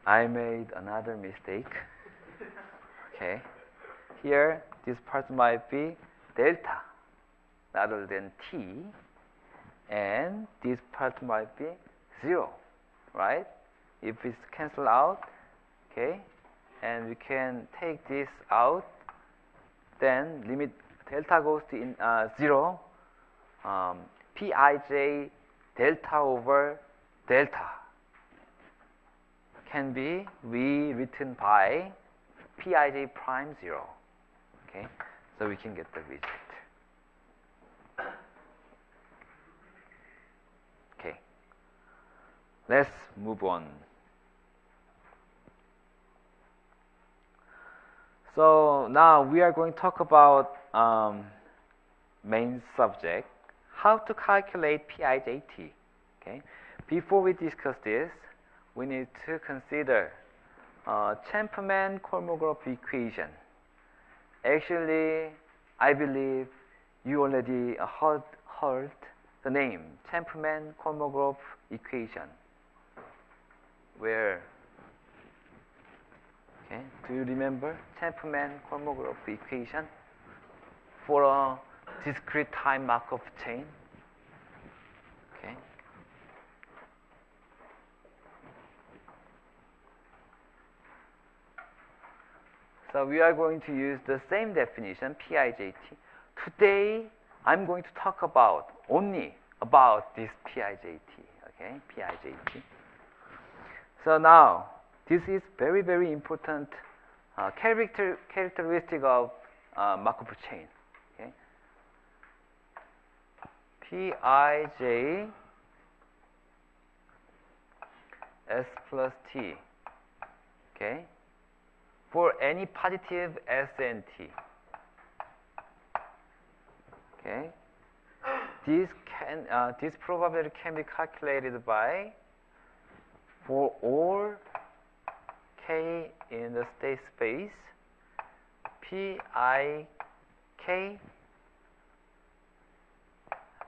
I made another mistake. Okay. Here, this part might be delta rather than t, and this part might be 0, right? If it's cancelled out, okay, and we can take this out, then limit delta goes to 0, Pij delta over delta can be rewritten by Pij prime 0. Okay, so we can get the result. Okay, let's move on. So now we are going to talk about main subject, how to calculate Pijt. Okay, before we discuss this, we need to consider Chapman-Kolmogorov equation. Actually, I believe you already heard the name Chapman-Kolmogorov equation. Where? Okay, do you remember Chapman-Kolmogorov equation for a discrete time Markov chain? Okay. So we are going to use the same definition, Pijt. Today, I'm going to talk about only about this Pijt. Okay, Pijt. So now, this is very, very important characteristic of Markov chain. Okay, Pij s plus t. Okay, for any positive s and t. Okay, this probability can be calculated by for all k in the state space, Pik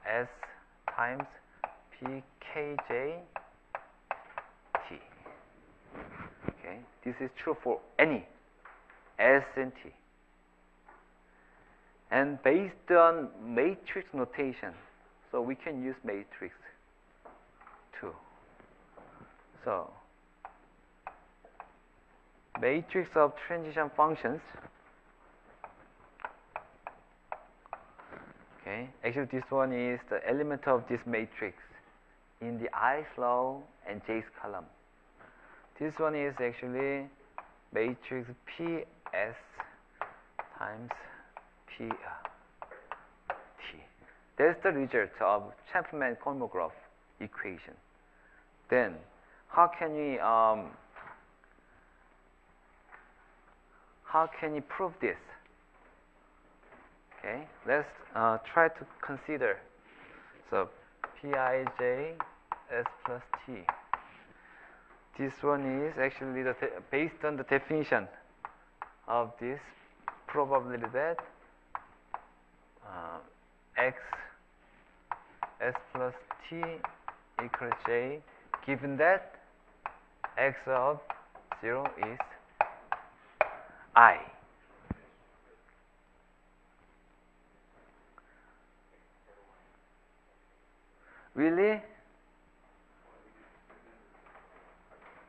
s times Pkj t. Okay, this is true for any s and t. And based on matrix notation, so we can use matrix too. So matrix of transition functions. Okay, actually this one is the element of this matrix in the ith row and jth column. This one is actually matrix Ps times P T. That's the result of Chapman-Kolmogorov equation. Then how can we prove this? Okay, let's try to consider. So Pij s plus t. This one is actually based on the definition of this probability that x s plus t equals j, given that x of 0 is I. Really?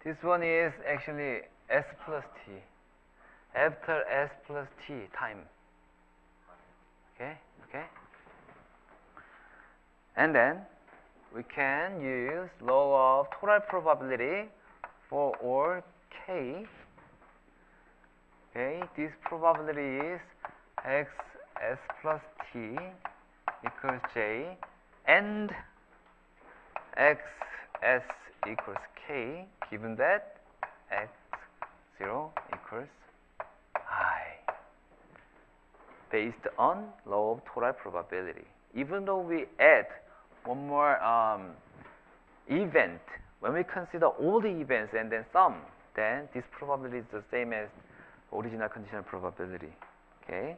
This one is actually s plus t after s plus t time. Okay? Okay? And then we can use law of total probability for all k. Okay, this probability is x s plus t equals j and x s equals k, given that x 0 equals I, based on law of total probability. Even though we add one more event, when we consider all the events and then sum, then this probability is the same as original conditional probability. Okay,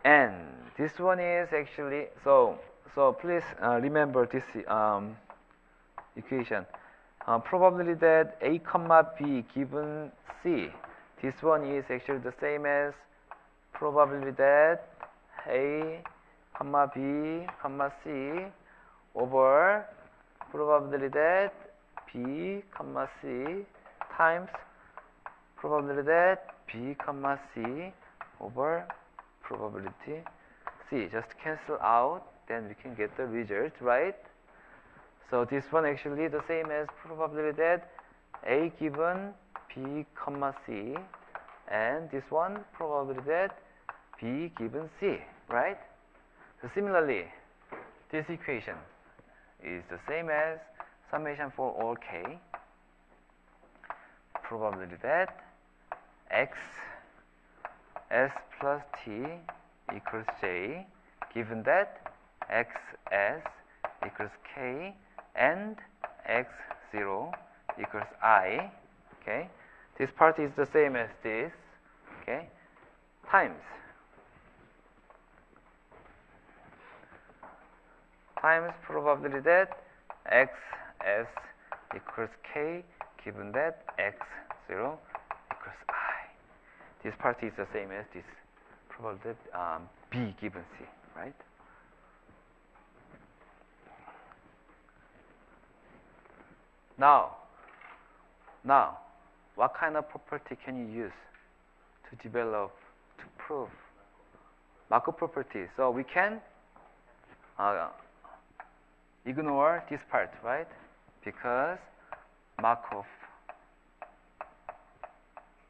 and this one is actually so please remember this equation. probability that A comma B given C. This one is actually the same as probability that A comma B comma C over probability that B comma C times probability that B comma C over probability C. Just cancel out, then we can get the result, right? So this one actually the same as probability that A given B comma C, and this one probability that B given C, right? So similarly, this equation is the same as summation for all k, probability that x s plus t equals j, given that x s equals k and x0 equals I. Okay, this part is the same as this. Okay, times probability that x s equals k, given that x0 equals I. This part is the same as this probability that B given C, right? Now, what kind of property can you use to develop, to prove Markov property? So we can ignore this part, right? Because Markov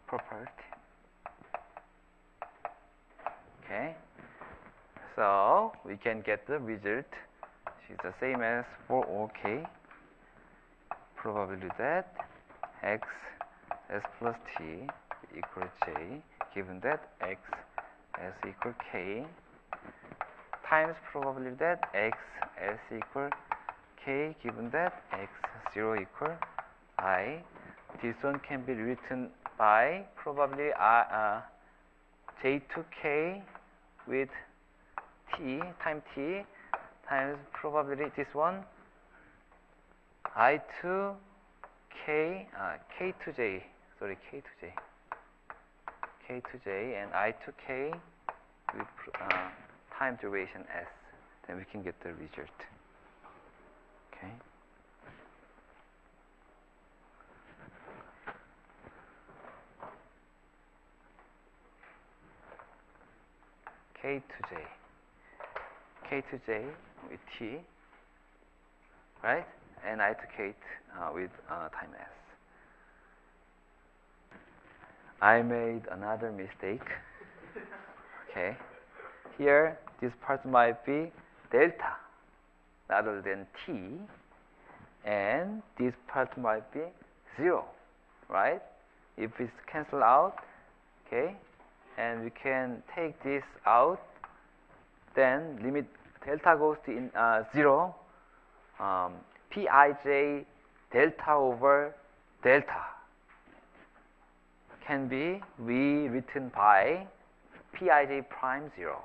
property. Okay, so we can get the result, which is the same as for all k, probability that x s plus t equals j, given that x s equal k, times probability that x s equal k, given that x0 equal I. This one can be written by probably j2k with t times probability this one I2k k2j, sorry, k2j and I2k with time duration s. Then we can get the result. Okay. K2j with t, right? And I2k with time s. I made another mistake. Okay. Here, this part might be delta rather than t, and this part might be 0, right? If it's cancelled out, okay, and we can take this out, then limit delta goes to 0, Pij delta over delta can be rewritten by Pij prime 0.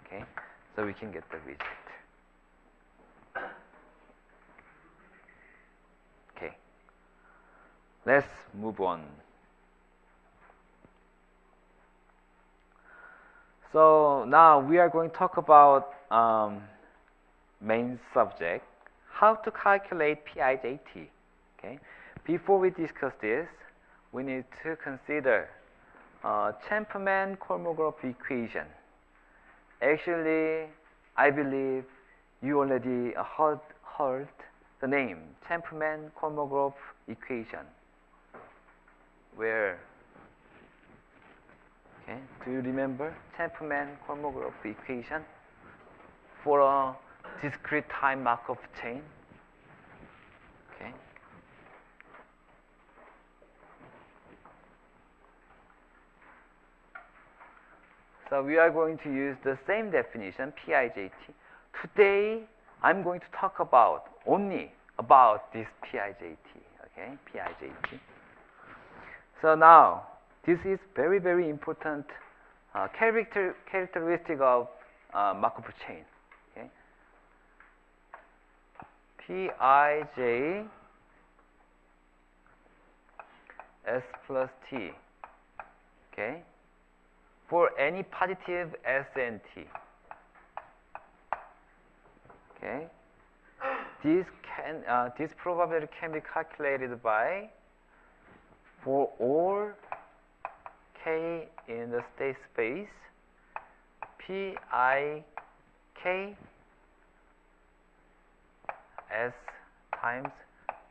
Okay, so we can get the result. Okay, let's move on. So now we are going to talk about main subject, how to calculate Pijt. Okay, before we discuss this, we need to consider Chapman-Kolmogorov equation. Actually, I believe you already heard the name Chapman-Kolmogorov equation. Where? Okay, do you remember Chapman-Kolmogorov equation for a discrete time Markov chain? Okay. So we are going to use the same definition, Pijt. Today, I'm going to talk only about this Pijt. Okay, Pijt. So now, this is very, very important characteristic of Markov chain. Okay, Pij S plus T. Okay? For any positive S and T. Okay? This probability can be calculated by for all K in the state space Pik S times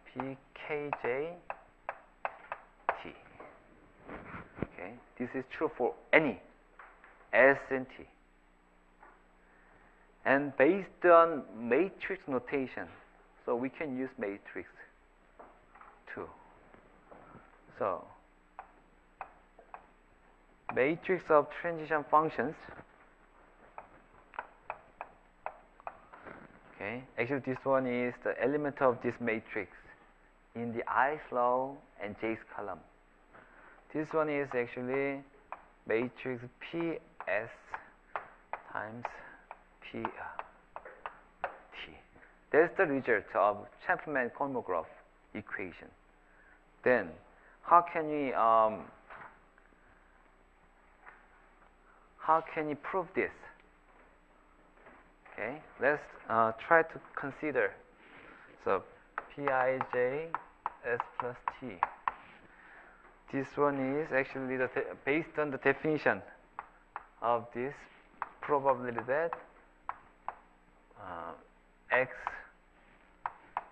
Pkj T. Okay, this is true for any S and T. And based on matrix notation, so we can use matrix too. So matrix of transition functions. Okay, actually this one is the element of this matrix in the ith row and jth column. This one is actually matrix PS times P T. That's the result of Chapman-Kolmogorov equation. Then how can we prove this? Okay, let's try to consider. So Pij S plus T. This one is actually based on the definition of this probability that X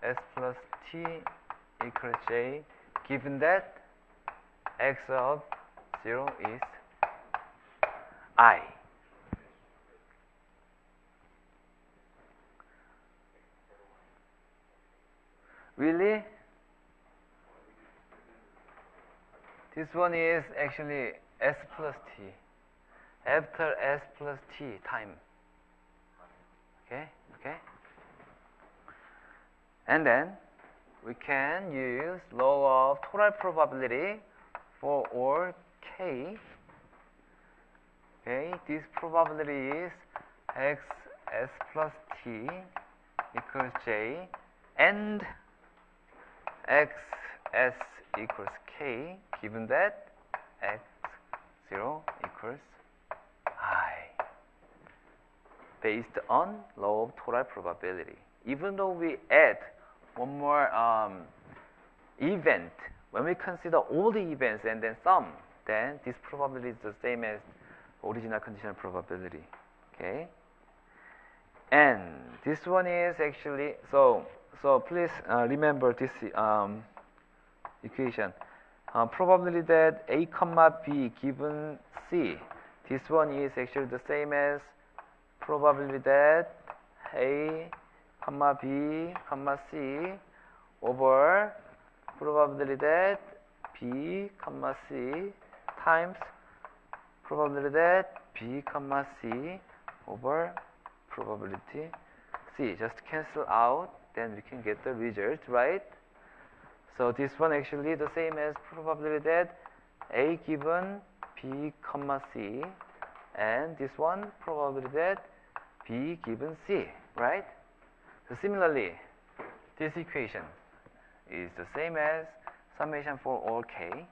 S plus T equals J, given that X of 0 is I. Really? This one is actually S plus T. After S plus T time. Okay? Okay? And then we can use law of total probability for all K. Okay? This probability is X S plus T equals J and X S equals K, given that X0 equals I, based on law of total probability. Even though we add one more event, when we consider all the events and then sum, then this probability is the same as original conditional probability. Okay? And this one is actually, so please remember this equation. Probability that A comma B given C. This one is actually the same as probability that A comma B comma C over probability that B comma C times probability that B comma C over probability C. Just cancel out, then we can get the result, right? So this one actually the same as probability that A given B comma C, and this one probability that B given C, right? So similarly, this equation is the same as summation for all K,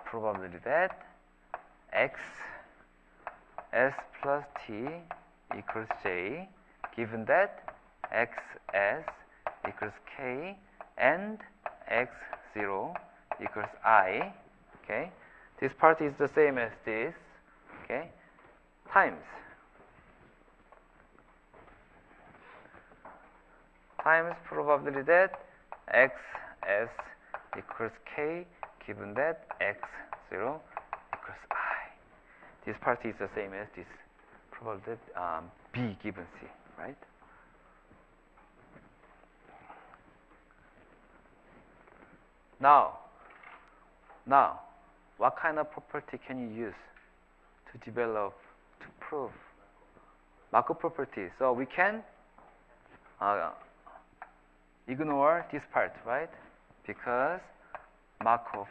probability that X S plus T equals J, given that X S equals K and X0 equals I. Okay, this part is the same as this. Okay, times probability that X S equals K, given that X0 equals I. This part is the same as this probability that B given C, right? Now, what kind of property can you use to develop, to prove Markov property? So we can ignore this part, right? Because Markov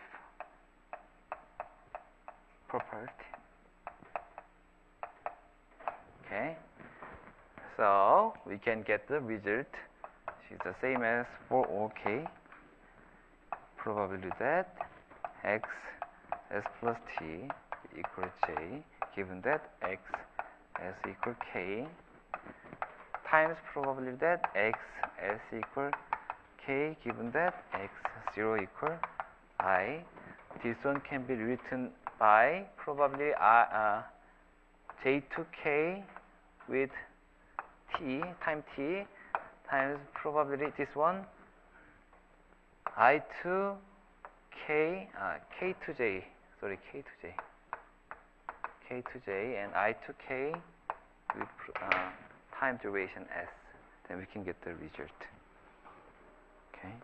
property. Okay, so we can get the result, which is the same as for all K. probability that x s plus t equal j given that x s equal k times probability that x s equal k given that x 0 equal I. This one can be written by probably j2k with t times probability this one I2k k2j sorry k2j and I2k with time duration s. Then we can get the result. Okay.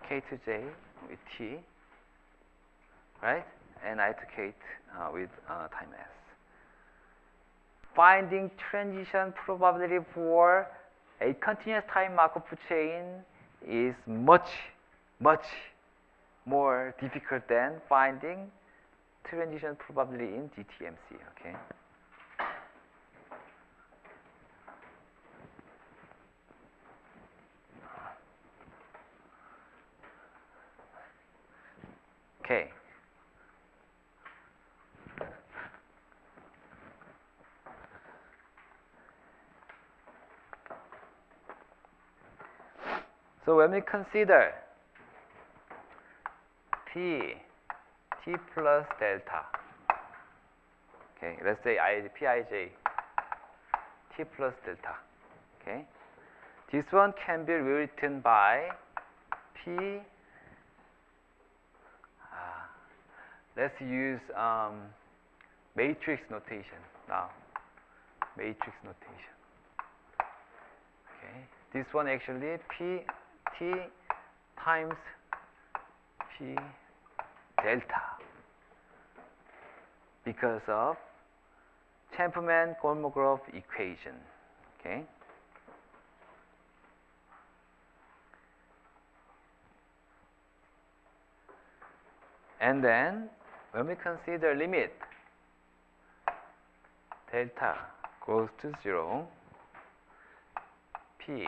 K2J with T, right? And I to K with time S. Finding transition probability for a continuous time Markov chain is much more difficult than finding transition probability in DTMC. Okay. Okay. So when we consider T plus delta, okay, let's say Pij T plus delta, okay, this one can be rewritten by P. Let's use matrix notation now. Matrix notation. Okay, this one actually P T times P delta because of Chapman-Kolmogorov equation. Okay. And then when we consider limit delta goes to 0, P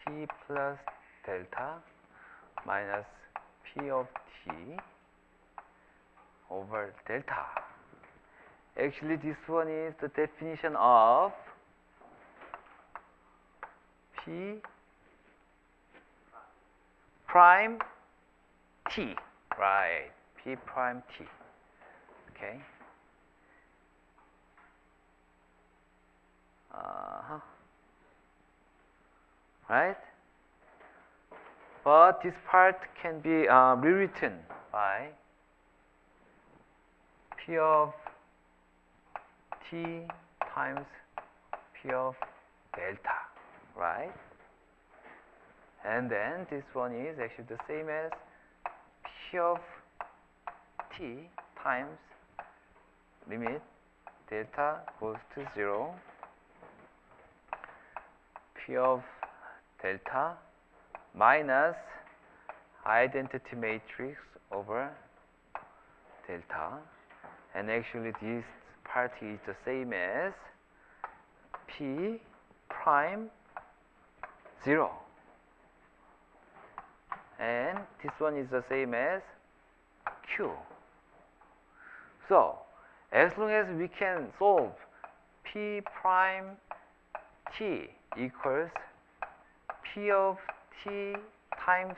T plus delta minus P of T over delta. Actually, this one is the definition of P prime T, right? P prime T, okay? Right? But this part can be rewritten by P of T times P of delta, right? And then this one is actually the same as P of T times limit delta goes to 0, P of delta minus identity matrix over delta, and actually this part is the same as P prime 0, and this one is the same as Q. So as long as we can solve P prime T equals P of T times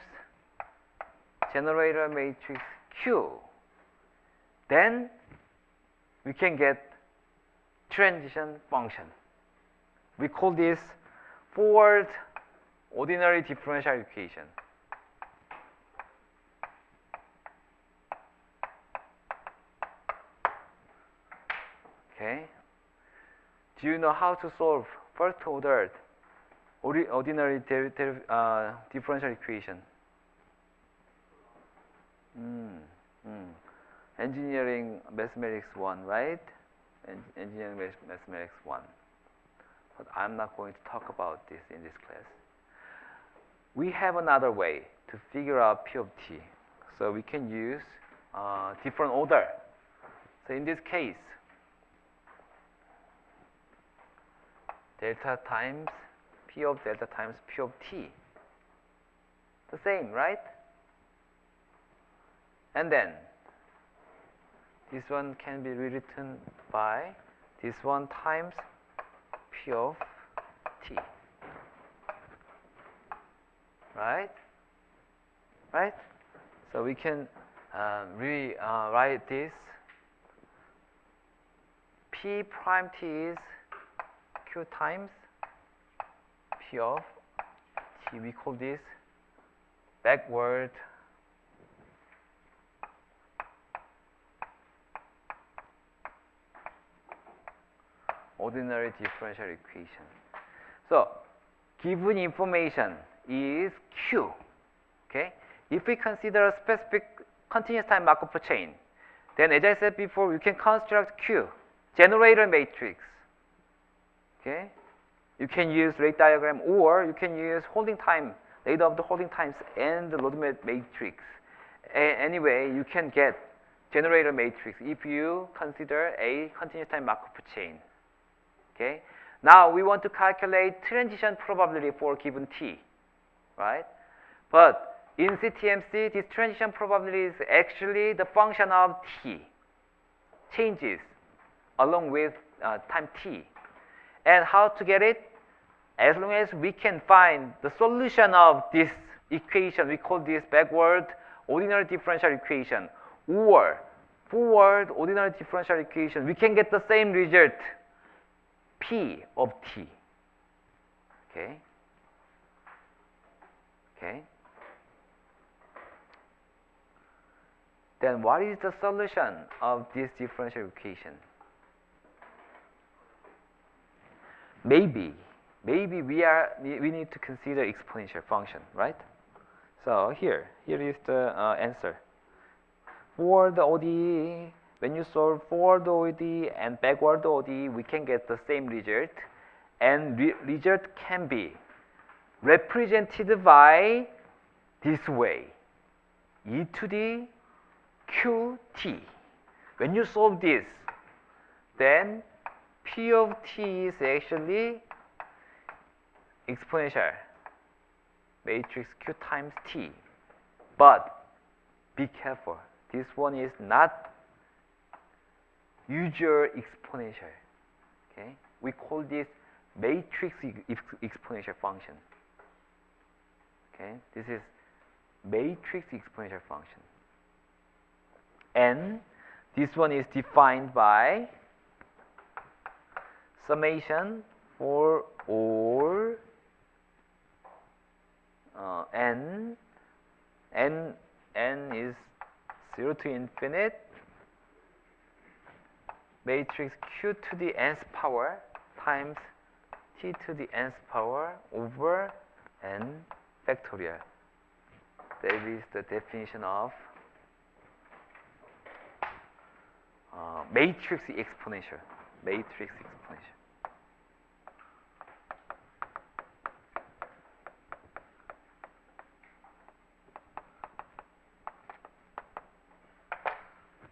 generator matrix Q, then we can get transition function. We call this forward ordinary differential equation. Okay. Do you know how to solve first order ordinary differential equation? Engineering mathematics 1, right? Engineering mathematics 1. But I'm not going to talk about this in this class. We have another way to figure out P of T. So we can use different order So in this case, delta times P of delta times P of T. The same, right? And then this one can be rewritten by this one times P of T. Right? Right? So we can rewrite this. P prime T is Q times P of T. We call this backward ordinary differential equation. So given information is Q. Okay? If we consider a specific continuous time Markov chain, then as I said before, you can construct Q, generator matrix. Okay? You can use rate diagram, or you can use holding time, data of the holding times and the load matrix. Anyway, you can get generator matrix if you consider a continuous time Markov chain. Okay? Now we want to calculate transition probability for given T, right? But in CTMC, this transition probability is actually the function of T, changes along with time T. And how to get it? As long as we can find the solution of this equation, we call this backward ordinary differential equation, or forward ordinary differential equation, we can get the same result, P of T. Okay? Okay? Then what is the solution of this differential equation? Maybe we need to consider exponential function, right? So here is the answer. For the ODE, when you solve forward ODE and backward ODE, we can get the same result, and result can be represented by this way: e to the qt. When you solve this, then P of T is actually exponential matrix Q times T. But be careful, this one is not usual exponential. Okay? We call this matrix exponential function. Okay? This is matrix exponential function. And this one is defined by summation for all n is 0 to infinite matrix Q to the nth power times T to the nth power over n factorial. That is the definition of matrix exponential. Matrix exponential.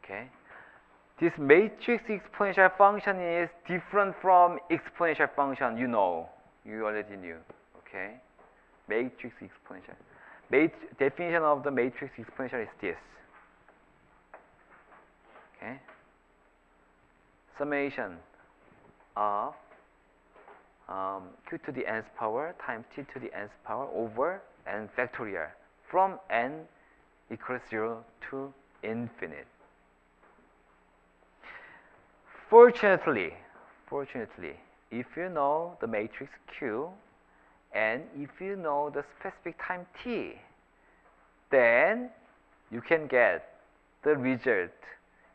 Okay. This matrix exponential function is different from exponential function. You already knew. Okay. Matrix exponential. Definition of the matrix exponential is this. Okay. Summation of Q to the nth power times T to the nth power over n factorial from n equals 0 to infinite. Fortunately, if you know the matrix Q and if you know the specific time T, then you can get the result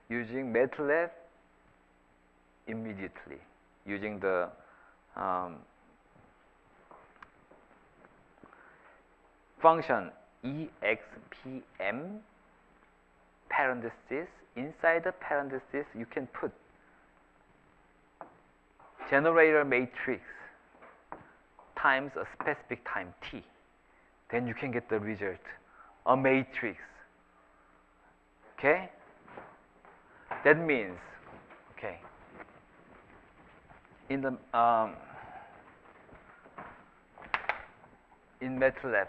using MATLAB immediately, using the function expm parenthesis. Inside the parenthesis, you can put generator matrix times a specific time t. Then you can get the result, a matrix. Okay? That means, okay, in the in MATLAB,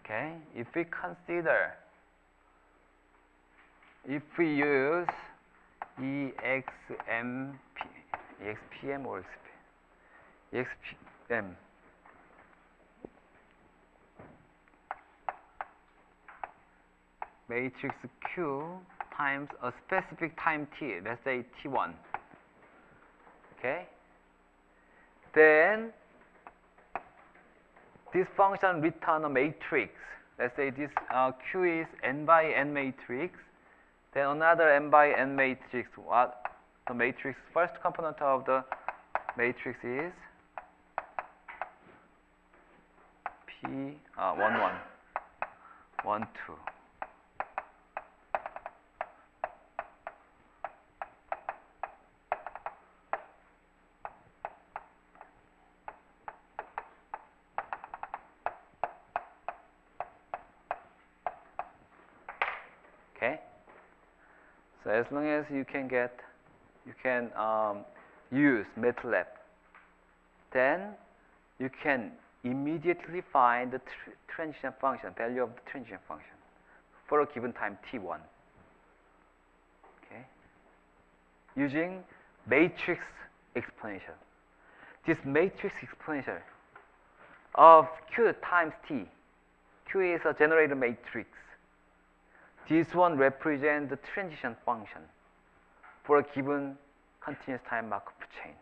okay, if we consider, if we use EXPM or EXPM, matrix Q times a specific time t, let's say t1, okay, then this function return a matrix. Let's say this Q is n by n matrix, then another n by n matrix. What the matrix first component of the matrix is P 1 1 1 2. Okay. So as long as you can use MATLAB, then you can immediately find the transition function, value of the transition function for a given time t1. Okay. Using matrix exponential. This matrix exponential of Q times T. Q is a generated matrix. This one represents the transition function for a given continuous time Markov chain.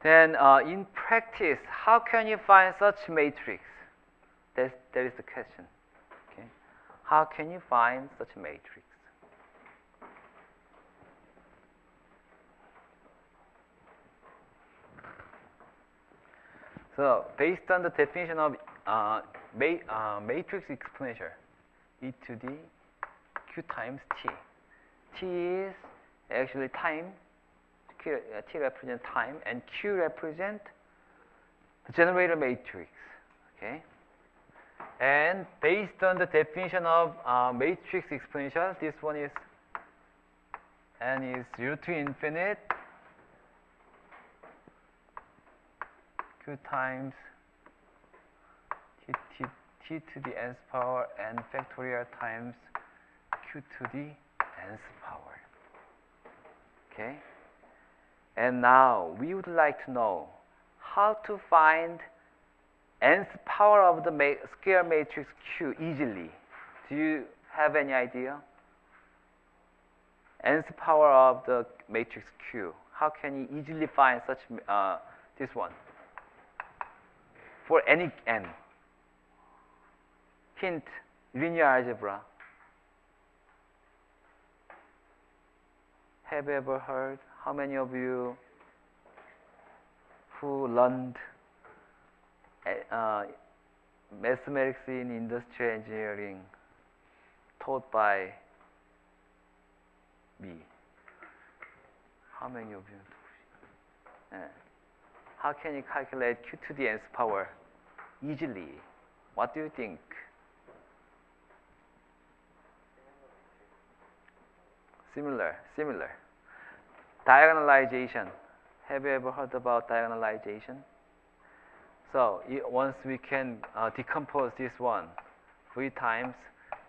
Then in practice, how can you find such matrix? That is the question. Okay. How can you find such a matrix? So based on the definition of matrix exponential, e to the q times t. T is actually time. T represents time, and q represents the generator matrix. Okay. And based on the definition of matrix exponential, this one is n is 0 to infinite q times t to the nth power n factorial times q to the nth power. Okay. And now we would like to know how to find nth power of the square matrix Q easily. Do you have any idea? Nth power of the matrix Q. How can you easily find such this one for any n? Hint: linear algebra. Have you ever heard? How many of you who learned mathematics in industrial engineering taught by me? How many of you? How can you calculate q to the nth power easily? What do you think? Similar. Diagonalization. Have you ever heard about diagonalization? So once we can decompose this one, V times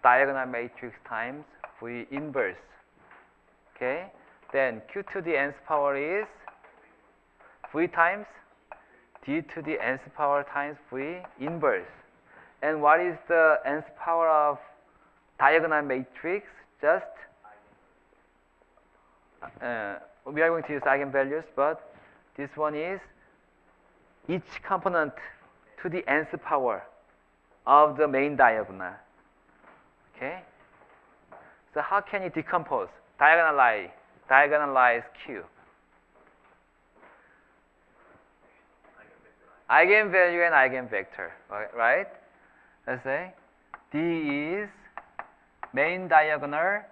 diagonal matrix times V inverse. Okay, then q to the nth power is V times d to the nth power times V inverse. And what is the nth power of diagonal matrix? Just we are going to use eigenvalues, but this one is each component to the nth power of the main diagonal. Okay? So how can you decompose, diagonalize Q? Eigenvalue and eigenvector, right? Let's say D is main diagonal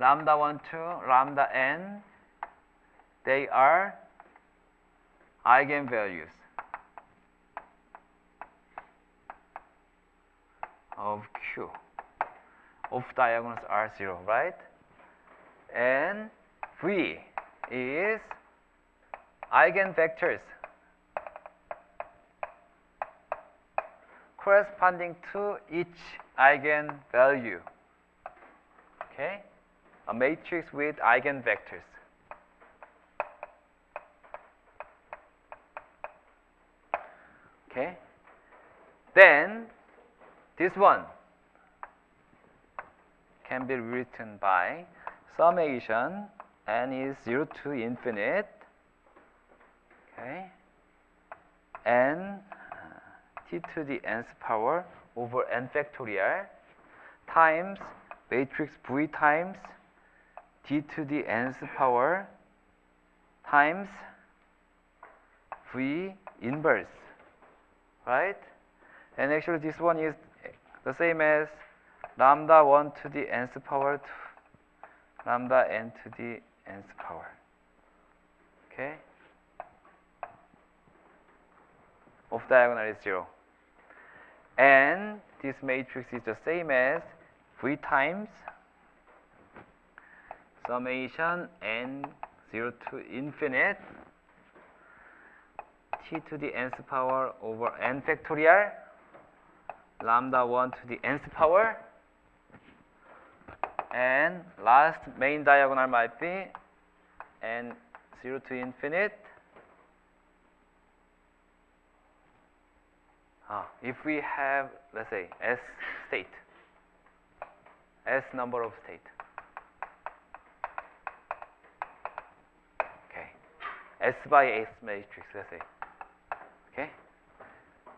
lambda 1, 2, lambda n, they are eigenvalues of Q. Off diagonals are 0, right? And V is eigenvectors corresponding to each eigenvalue. Okay? A matrix with eigenvectors. Okay? Then this one can be written by summation n is 0 to infinite. Okay? N t to the nth power over n factorial times matrix V times t to the nth power times V inverse, right? And actually this one is the same as lambda 1 to the nth power to lambda n to the nth power. Okay? Off diagonal is 0. And this matrix is the same as V times summation n 0 to infinite t to the nth power over n factorial lambda 1 to the nth power, and last main diagonal might be n 0 to infinite. If we have, let's say, S state, S number of state. Okay. S by S matrix, let's say. Okay.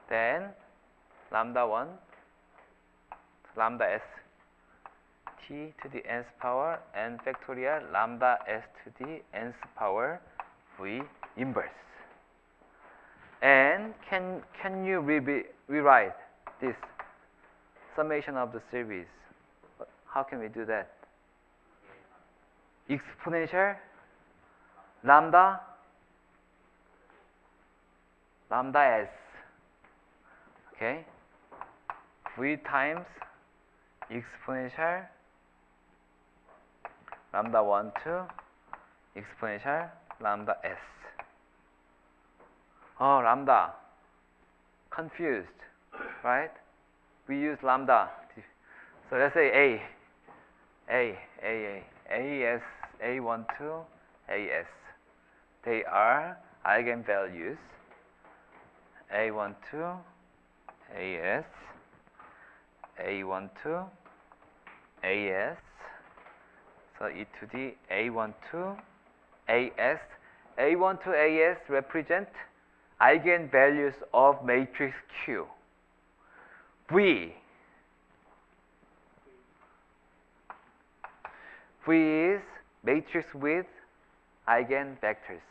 Then lambda 1, lambda S, t to the nth power, n factorial, lambda S to the nth power, V inverse. And can you rewrite this summation of the series? How can we do that? Exponential lambda S. Okay? V times exponential lambda 1 to exponential lambda S. Oh, lambda. Confused, right? We use lambda. So let's say AS, A12, AS. They are eigenvalues. A12, AS, A12, AS. So e to the A12, AS. A12, AS represent eigenvalues of matrix Q. V is matrix with eigenvectors.